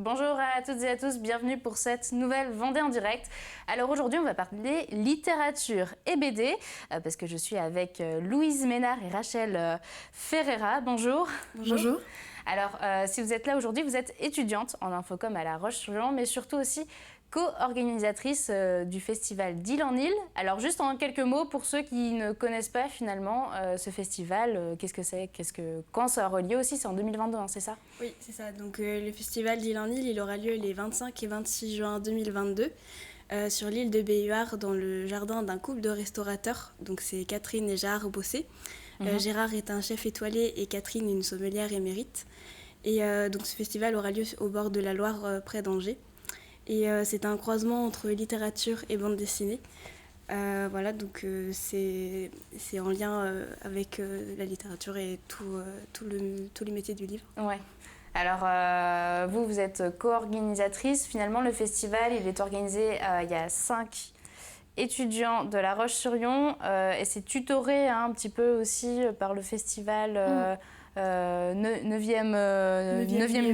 Bonjour à toutes et à tous, bienvenue pour cette nouvelle Vendée en direct. Alors aujourd'hui on va parler littérature et BD parce que je suis avec Louise Ménard et Rachel Ferreira. Bonjour. Bonjour. Alors si vous êtes là aujourd'hui, vous êtes étudiante en infocom à La Roche-sur-Yon, mais surtout aussi co-organisatrice du festival d'Île en Île. Alors juste en quelques mots, pour ceux qui ne connaissent pas finalement ce festival, qu'est-ce que c'est, quand ça aura lieu aussi, c'est en 2022, hein, c'est ça? Oui, c'est ça. Donc le festival d'Île en Île, il aura lieu les 25 et 26 juin 2022 sur l'île de Béhuard, dans le jardin d'un couple de restaurateurs. Donc c'est Catherine et Gérard Bossé. Gérard est un chef étoilé et Catherine une sommelière émérite. Et donc ce festival aura lieu au bord de la Loire, près d'Angers. Et c'est un croisement entre littérature et bande dessinée. Voilà, donc c'est en lien avec la littérature et tous les métiers du livre. Ouais. Alors, vous êtes co-organisatrice. Finalement, le festival, il est organisé, il y a 5 étudiants de La Roche-sur-Yon et c'est tutoré un petit peu aussi par le festival 9e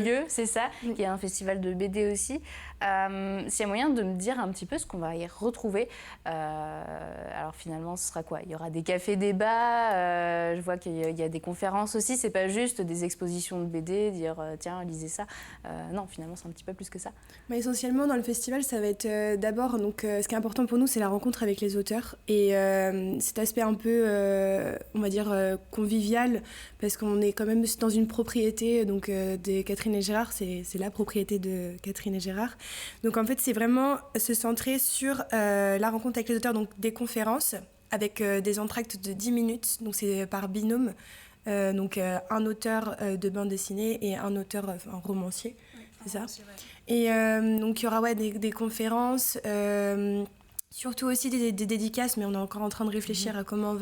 lieu, c'est ça, qui est un festival de BD aussi. S'il y a moyen de me dire un petit peu ce qu'on va y retrouver. Alors finalement, ce sera quoi? Il y aura des cafés-débats, je vois qu'il y a des conférences aussi, c'est pas juste des expositions de BD, dire tiens, lisez ça. Non, finalement, c'est un petit peu plus que ça. Mais essentiellement, dans le festival, ça va être d'abord, donc, ce qui est important pour nous, c'est la rencontre avec les auteurs. Et cet aspect un peu, on va dire, convivial, parce qu'on est quand même dans une propriété donc, de Catherine et Gérard, c'est la propriété de Catherine et Gérard. Donc en fait, c'est vraiment se centrer sur la rencontre avec les auteurs, donc des conférences avec des entractes de 10 minutes, donc c'est par binôme, donc un auteur de bande dessinée et un auteur, un romancier, oui, c'est ça. Et donc il y aura des conférences, surtout aussi des dédicaces, mais on est encore en train de réfléchir à comment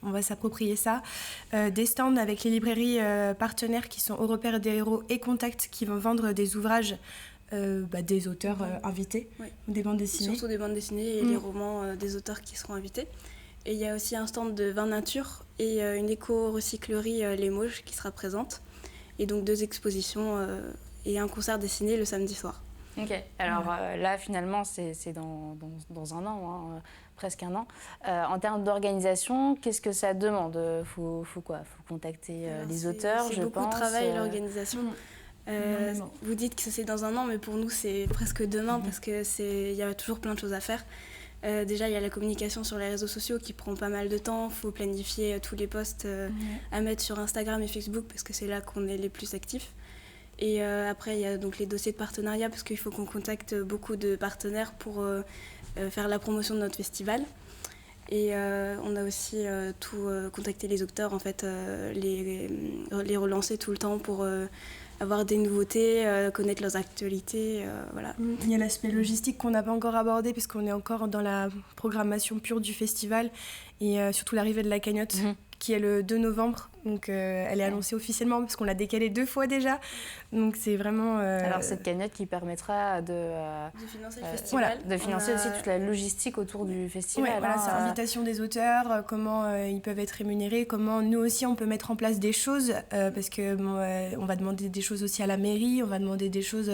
on va s'approprier ça. Des stands avec les librairies partenaires qui sont Au Repère des Héros et Contact, qui vont vendre des ouvrages des auteurs invités, oui. Des bandes dessinées. Surtout des bandes dessinées et les romans des auteurs qui seront invités. Et il y a aussi un stand de vin nature et une éco-recyclerie Les Mauges qui sera présente. Et donc 2 expositions et un concert dessiné le samedi soir. Ok, alors là finalement c'est dans un an, hein, presque un an. En termes d'organisation, qu'est-ce que ça demande? Faut quoi? Faut contacter les auteurs, je pense. C'est beaucoup de travail l'organisation. Vous dites que c'est dans un an, mais pour nous c'est presque demain parce que y a toujours plein de choses à faire. Déjà il y a la communication sur les réseaux sociaux qui prend pas mal de temps. Il faut planifier tous les posts à mettre sur Instagram et Facebook parce que c'est là qu'on est les plus actifs. Et après, il y a donc les dossiers de partenariat parce qu'il faut qu'on contacte beaucoup de partenaires pour faire la promotion de notre festival. Et on a aussi contacté les auteurs, en fait, les relancer tout le temps pour avoir des nouveautés, connaître leurs actualités, voilà. Il y a l'aspect logistique qu'on n'a pas encore abordé puisqu'on est encore dans la programmation pure du festival et surtout l'arrivée de la cagnotte. Qui est le 2 novembre, donc elle est annoncée officiellement parce qu'on l'a décalée 2 fois déjà, donc c'est vraiment... Alors cette cagnotte qui permettra de financer le festival. Voilà, de financer aussi toute la logistique autour du festival. Ouais, voilà, c'est l'invitation des auteurs, comment ils peuvent être rémunérés, comment nous aussi on peut mettre en place des choses, parce que on va demander des choses aussi à la mairie, on va demander des choses...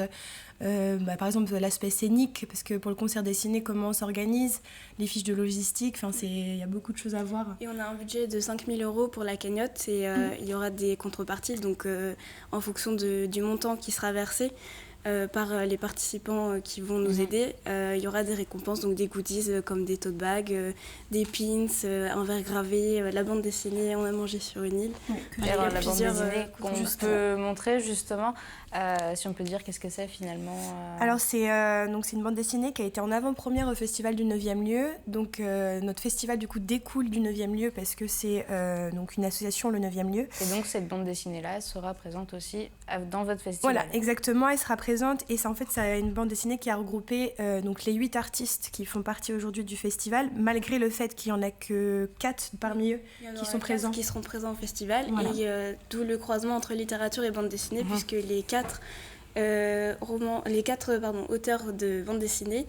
par exemple l'aspect scénique, parce que pour le concert dessiné, comment on s'organise, les fiches de logistique, il y a beaucoup de choses à voir. Et on a un budget de 5 000 € pour la cagnotte et il y aura des contreparties, donc en fonction du montant qui sera versé par les participants qui vont nous aider, il y aura des récompenses, donc des goodies comme des tote bags, des pins, un verre gravé, la bande dessinée On a mangé sur une île. Et alors la bande dessinée qu'on peut montrer justement, si on peut dire qu'est-ce que c'est finalement Alors c'est une bande dessinée qui a été en avant-première au festival du 9e lieu. Donc notre festival du coup découle du 9e lieu parce que c'est donc une association, le 9e lieu. Et donc cette bande dessinée-là sera présente aussi dans votre festival. Voilà, exactement, elle sera présente et c'est une bande dessinée qui a regroupé donc les 8 artistes qui font partie aujourd'hui du festival, malgré le fait qu'il n'y en a que 4 parmi eux qui sont présents. Qui seront présents au festival, voilà. Et d'où le croisement entre littérature et bande dessinée, puisque les 4 Les 4 auteurs de bande dessinée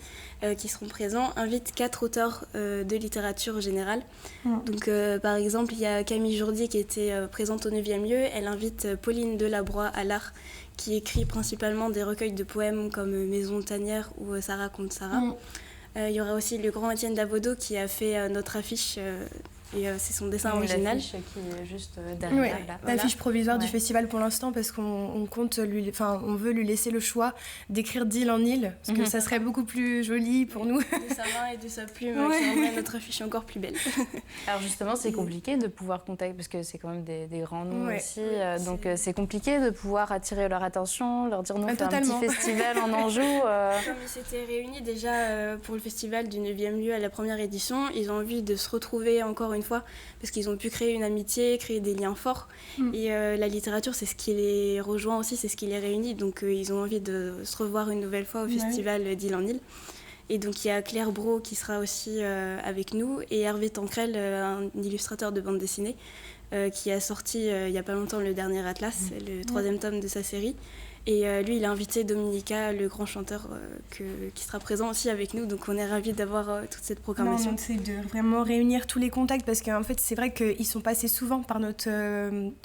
qui seront présents invitent 4 auteurs de littérature générale. Donc, par exemple, il y a Camille Jourdi qui était présente au 9e lieu. Elle invite Pauline Delabroix à l'art, qui écrit principalement des recueils de poèmes comme Maison tanière ou Ça raconte Sarah. Il y aura aussi le grand Étienne Davodo qui a fait notre affiche. Et c'est son dessin original. L'affiche qui est juste derrière. Oui, l'affiche provisoire du festival pour l'instant, parce qu'on compte on veut lui laisser le choix d'écrire d'île en île, parce que ça serait beaucoup plus joli pour nous. De sa main et de sa plume, qui rendrait notre affiche encore plus belle. Alors justement, c'est compliqué de pouvoir contacter, parce que c'est quand même des grands noms aussi, donc c'est compliqué de pouvoir attirer leur attention, leur dire non, on fait un petit festival en Anjou. Comme ils s'étaient réunis déjà pour le festival du 9e lieu à la première édition, ils ont envie de se retrouver encore une fois, parce qu'ils ont pu créer une amitié, créer des liens forts. Et la littérature, c'est ce qui les rejoint aussi, c'est ce qui les réunit. Donc ils ont envie de se revoir une nouvelle fois au festival d'Île en Île. Et donc il y a Claire Brault qui sera aussi avec nous, et Hervé Tancrel, un illustrateur de bande dessinée, qui a sorti il n'y a pas longtemps le dernier Atlas, le 3e tome de sa série. Et lui, il a invité Dominica, le grand chanteur, qui sera présent aussi avec nous. Donc on est ravis d'avoir toute cette programmation. Non, c'est de vraiment réunir tous les contacts, parce qu'en fait, c'est vrai qu'ils sont passés souvent par notre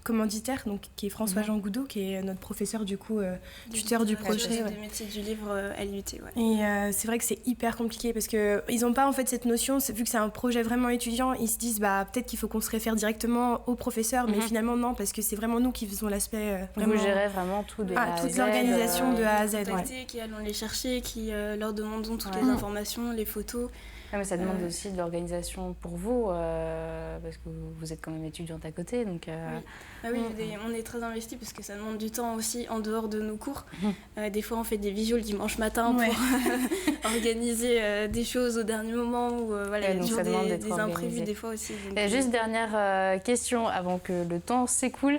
commanditaire, donc, qui est François-Jean Goudot, qui est notre professeur, du coup, tuteur du projet. Des métiers du livre à l'UT. Et c'est vrai que c'est hyper compliqué, parce qu'ils n'ont pas en fait cette notion, vu que c'est un projet vraiment étudiant, ils se disent peut-être qu'il faut qu'on se réfère directement au professeur, mais finalement non, parce que c'est vraiment nous qui faisons l'aspect vraiment... Vous gérez vraiment tout de A à Z. Toute l'organisation de A à Z. Qui allons les chercher, qui leur demandons toutes les informations, les photos. Mais ça demande aussi de l'organisation pour vous, parce que vous êtes quand même étudiante à côté. Donc, oui, on est très investis parce que ça demande du temps aussi en dehors de nos cours. Des fois, on fait des visios le dimanche matin pour organiser des choses au dernier moment. Ou, il y a toujours des imprévus des fois aussi. Donc, juste dernière question avant que le temps s'écoule.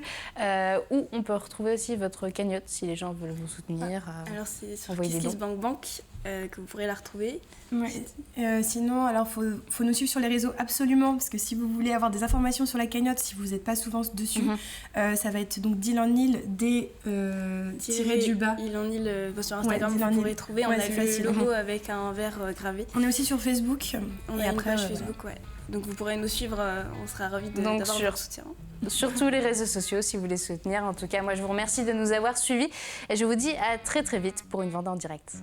Où on peut retrouver aussi votre cagnotte si les gens veulent vous soutenir? Alors, c'est sur KissKissBankBank que vous pourrez la retrouver. Sinon, alors faut nous suivre sur les réseaux absolument, parce que si vous voulez avoir des informations sur la cagnotte, si vous n'êtes pas souvent dessus, ça va être donc d'Île en Île, tiré du bas. Île en Île, sur Instagram, vous pourrez trouver. On a le logo avec un verre gravé. On est aussi sur Facebook. On a une page Facebook, Donc vous pourrez nous suivre, on sera ravis d'avoir votre soutien. Sur tous les réseaux sociaux, si vous voulez soutenir. En tout cas, moi, je vous remercie de nous avoir suivis et je vous dis à très très vite pour une vente en direct.